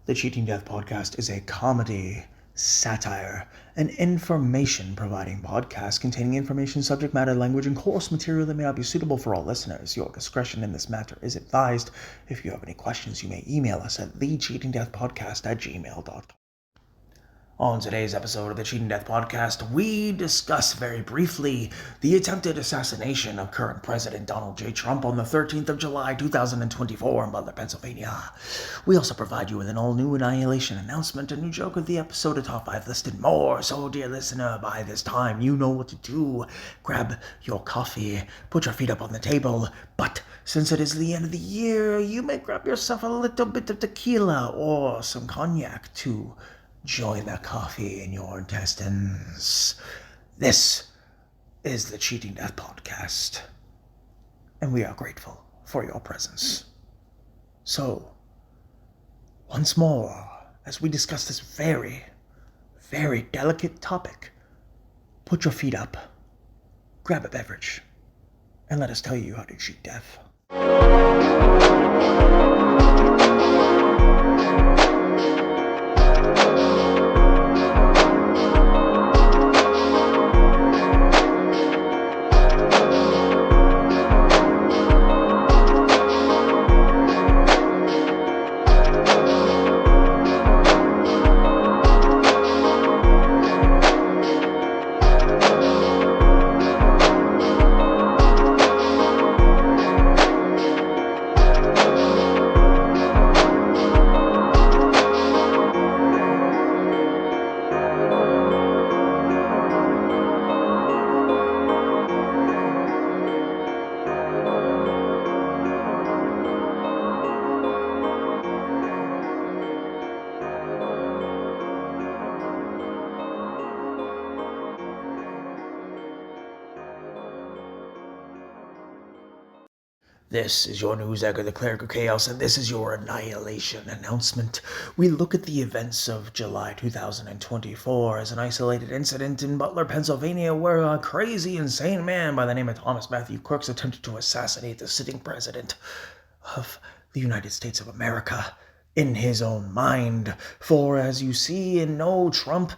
The Cheating Death Podcast is a comedy, satire, and information-providing podcast containing information, subject matter, language, and coarse material that may not be suitable for all listeners. Your discretion in this matter is advised. If you have any questions, you may email us at thecheatingdeathpodcast@gmail.com. On today's episode of the Cheating Death Podcast, we discuss very briefly the attempted assassination of current President Donald J. Trump on the 13th of July, 2024 in Butler, Pennsylvania. We also provide you with an all-new Annihilation Announcement, a new joke of the episode, a top 5 list, and more. So, dear listener, by this time, you know what to do. Grab your coffee, put your feet up on the table, but since it is the end of the year, you may grab yourself a little bit of tequila or some cognac to join the coffee in your intestines. This is the Cheating Death Podcast, and we are grateful for your presence. So, once more, as we discuss this very, very delicate topic, put your feet up, grab a beverage, and let us tell you how to cheat death. This is your news anchor, the Cleric of Chaos, and this is your Annihilation Announcement. We look at the events of July 2024 as an isolated incident in Butler, Pennsylvania, where a crazy, insane man by the name of Thomas Matthew Crooks attempted to assassinate the sitting president of the United States of America in his own mind. For, as you see, Trump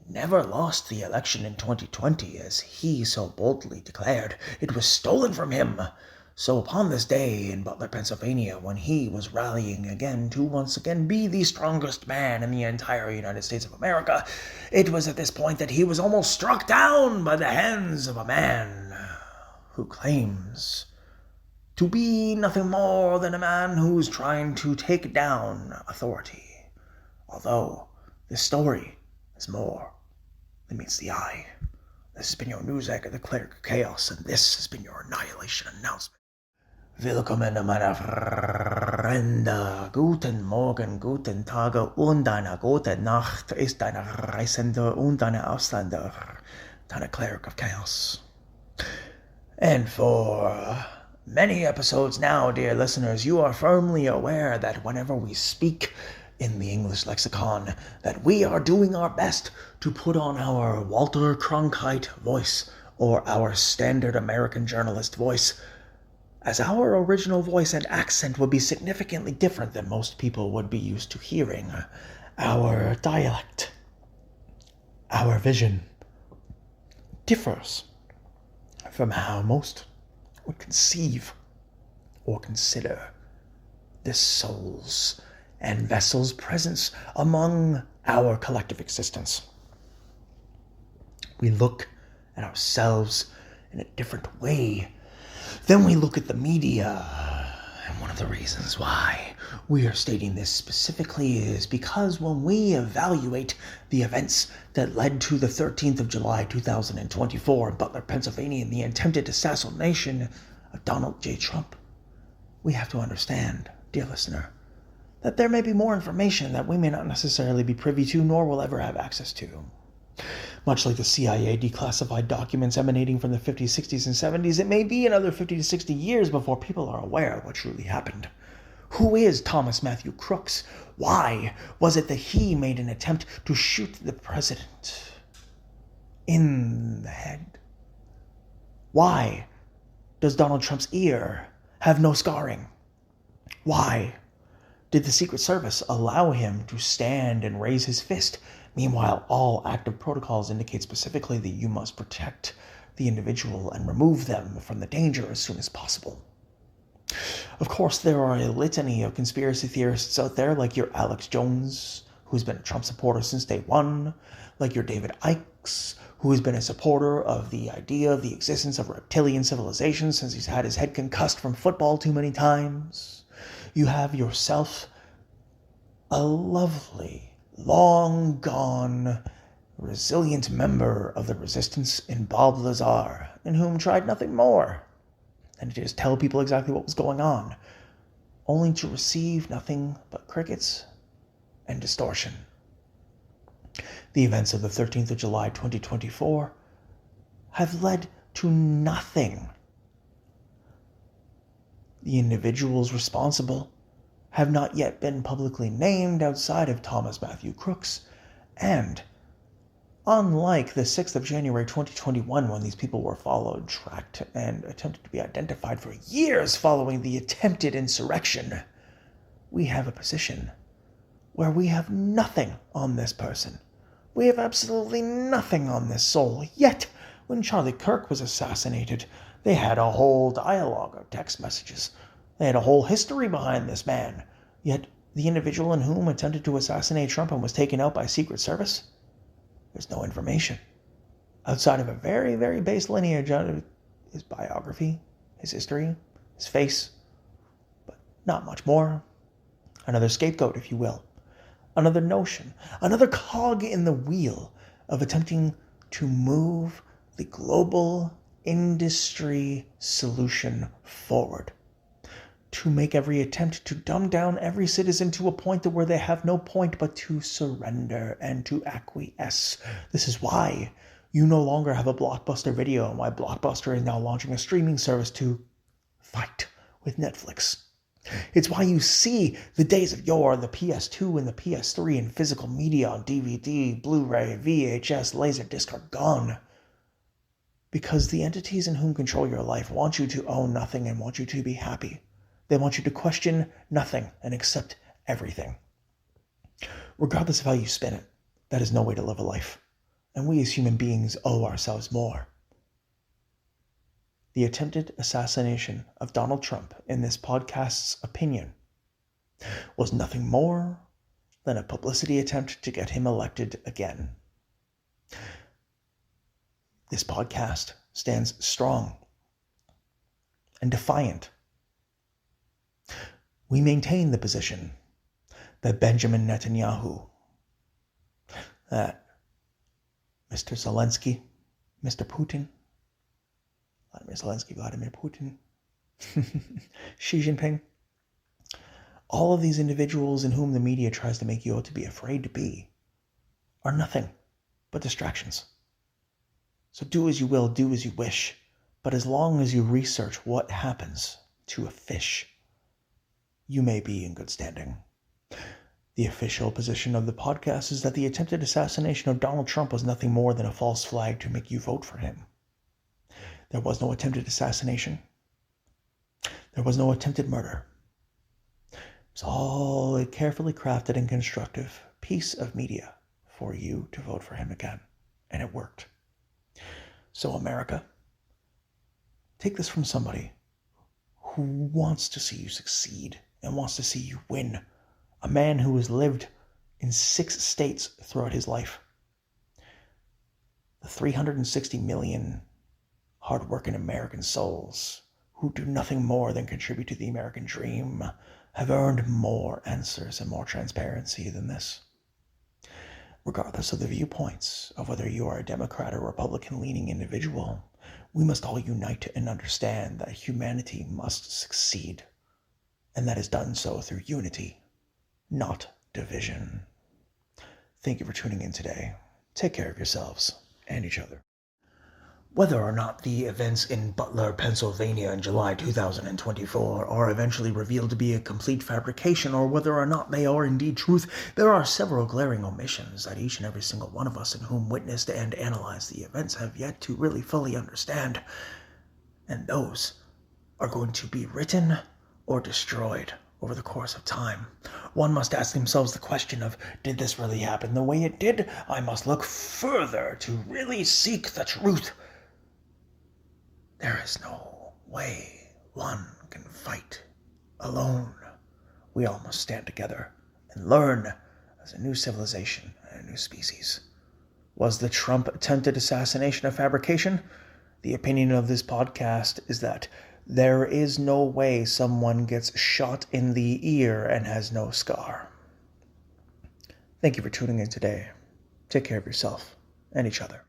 never lost the election in 2020, as he so boldly declared. It was stolen from him. So upon this day in Butler, Pennsylvania, when he was rallying again to once again be the strongest man in the entire United States of America, it was at this point that he was almost struck down by the hands of a man who claims to be nothing more than a man who's trying to take down authority. Although this story is more than meets the eye. This has been your news anchor, the Cleric of Chaos, and this has been your Annihilation Announcement. Willkommen, meine Freunde. Guten Morgen, guten Tage und eine gute Nacht ist deine Reisende und deine Ausländer, deine Cleric of Chaos. And for many episodes now, dear listeners, you are firmly aware that whenever we speak in the English lexicon, that we are doing our best to put on our Walter Cronkite voice or our standard American journalist voice, as our original voice and accent would be significantly different than most people would be used to hearing. Our dialect, our vision, differs from how most would conceive or consider the soul's and vessel's presence among our collective existence. We look at ourselves in a different way than we look at the media. And one of the reasons why we are stating this specifically is because when we evaluate the events that led to the 13th of July 2024 in Butler, Pennsylvania, and the attempted assassination of Donald J. Trump, we have to understand, dear listener, that there may be more information that we may not necessarily be privy to nor will ever have access to. Much like the CIA declassified documents emanating from the 50s, 60s, and 70s, it may be another 50 to 60 years before people are aware of what truly happened. Who is Thomas Matthew Crooks? Why was it that he made an attempt to shoot the president in the head? Why does Donald Trump's ear have no scarring? Why Did the Secret Service allow him to stand and raise his fist? Meanwhile, all active protocols indicate specifically that you must protect the individual and remove them from the danger as soon as possible. Of course, there are a litany of conspiracy theorists out there, like your Alex Jones, who's been a Trump supporter since day one, like your David Icke, who has been a supporter of the idea of the existence of reptilian civilization since he's had his head concussed from football too many times. You have yourself a lovely, long-gone, resilient member of the resistance in Bob Lazar, in whom tried nothing more than to just tell people exactly what was going on, only to receive nothing but crickets and distortion. The events of the 13th of July 2024 have led to nothing. The individuals responsible have not yet been publicly named outside of Thomas Matthew Crooks, and unlike the 6th of January 2021, when these people were followed, tracked, and attempted to be identified for years following the attempted insurrection, we have a position where we have nothing on this person. We have absolutely nothing on this soul. Yet, when Charlie Kirk was assassinated, they had a whole dialogue of text messages. They had a whole history behind this man. Yet, the individual in whom attempted to assassinate Trump and was taken out by Secret Service, there's no information. Outside of a very, very base lineage of his biography, his history, his face, but not much more. Another scapegoat, if you will. Another notion, another cog in the wheel of attempting to move the global industry solution forward. To make every attempt to dumb down every citizen to a point where they have no point but to surrender and to acquiesce. This is why you no longer have a Blockbuster video, and why Blockbuster is now launching a streaming service to fight with Netflix. It's why you see the days of yore, the PS2 and the PS3 and physical media on DVD, Blu-ray, VHS, Laserdisc are gone. Because the entities in whom control your life want you to own nothing and want you to be happy. They want you to question nothing and accept everything. Regardless of how you spin it, that is no way to live a life. And we as human beings owe ourselves more. The attempted assassination of Donald Trump, in this podcast's opinion, was nothing more than a publicity attempt to get him elected again. This podcast stands strong and defiant. We maintain the position that Benjamin Netanyahu, that Mr. Zelensky, Mr. Putin, Vladimir Putin, Xi Jinping, all of these individuals in whom the media tries to make you out to be afraid to be, are nothing but distractions. So do as you will, do as you wish, but as long as you research what happens to a fish, you may be in good standing. The official position of the podcast is that the attempted assassination of Donald Trump was nothing more than a false flag to make you vote for him. There was no attempted assassination. There was no attempted murder. It was all a carefully crafted and constructive piece of media for you to vote for him again. And it worked. So America, take this from somebody who wants to see you succeed and wants to see you win. A man who has lived in 6 states throughout his life. The 360 million hard-working American souls who do nothing more than contribute to the American dream have earned more answers and more transparency than this. Regardless of the viewpoints of whether you are a Democrat or Republican-leaning individual, we must all unite and understand that humanity must succeed, and that is done so through unity, not division. Thank you for tuning in today. Take care of yourselves and each other. Whether or not the events in Butler, Pennsylvania in July 2024 are eventually revealed to be a complete fabrication, or whether or not they are indeed truth, there are several glaring omissions that each and every single one of us in whom witnessed and analyzed the events have yet to really fully understand. And those are going to be written or destroyed over the course of time. One must ask themselves the question of, did this really happen the way it did? I must look further to really seek the truth. There is no way one can fight alone. We all must stand together and learn as a new civilization and a new species. Was the Trump attempted assassination a fabrication? The opinion of this podcast is that there is no way someone gets shot in the ear and has no scar. Thank you for tuning in today. Take care of yourself and each other.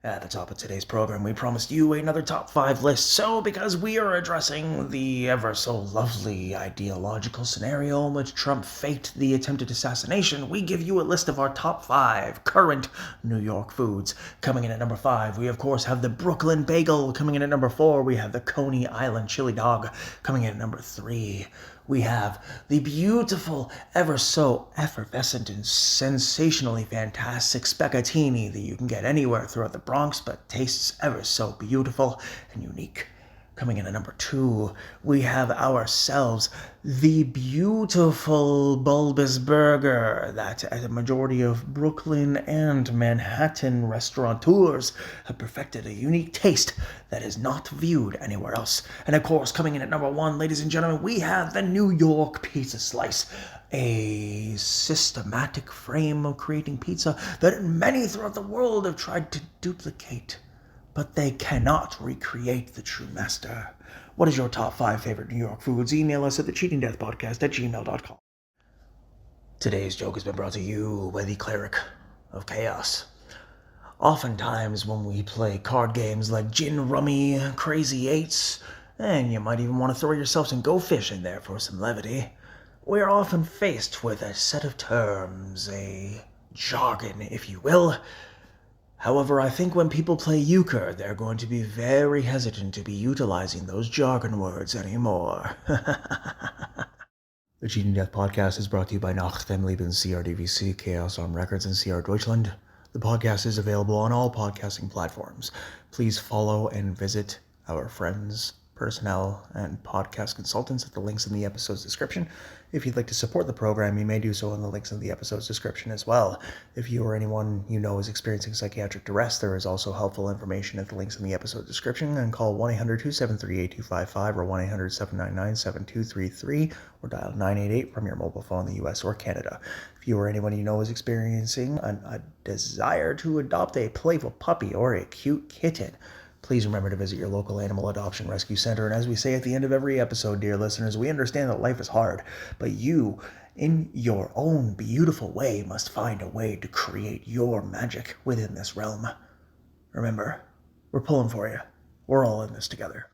At the top of today's program, we promised you another top 5 list, so because we are addressing the ever-so-lovely ideological scenario in which Trump faked the attempted assassination, we give you a list of our top 5 current New York foods. Coming in at number 5, we of course have the Brooklyn Bagel. Coming in at number 4, we have the Coney Island Chili Dog. Coming in at number 3, we have the beautiful, ever so effervescent and sensationally fantastic spaghettini that you can get anywhere throughout the Bronx, but tastes ever so beautiful and unique. Coming in at number 2, we have ourselves the beautiful bulbous burger that a majority of Brooklyn and Manhattan restaurateurs have perfected a unique taste that is not viewed anywhere else. And of course, coming in at number 1, ladies and gentlemen, we have the New York Pizza Slice, a systematic frame of creating pizza that many throughout the world have tried to duplicate, but they cannot recreate the true master. What is your top 5 favorite New York foods? Email us at thecheatingdeathpodcast@gmail.com. Today's joke has been brought to you by the Cleric of Chaos. Oftentimes when we play card games like Gin Rummy, Crazy Eights, and you might even want to throw yourself some Go Fishing there for some levity, we're often faced with a set of terms, a jargon, if you will. However, I think when people play euchre, they're going to be very hesitant to be utilizing those jargon words anymore. The Cheating Death Podcast is brought to you by Nacht dem Leben, CRDVC, Chaos Arm Records, and CR Deutschland. The podcast is available on all podcasting platforms. Please follow and visit our friends, personnel, and podcast consultants at the links in the episode's description. If you'd like to support the program, you may do so in the links in the episode's description as well. If you or anyone you know is experiencing psychiatric duress, there is also helpful information at the links in the episode description, and call 1-800-273-8255 or 1-800-799-7233 or dial 988 from your mobile phone in the US or Canada. If you or anyone you know is experiencing a desire to adopt a playful puppy or a cute kitten, please remember to visit your local animal adoption rescue center. And as we say at the end of every episode, dear listeners, we understand that life is hard, but you, in your own beautiful way, must find a way to create your magic within this realm. Remember, we're pulling for you. We're all in this together.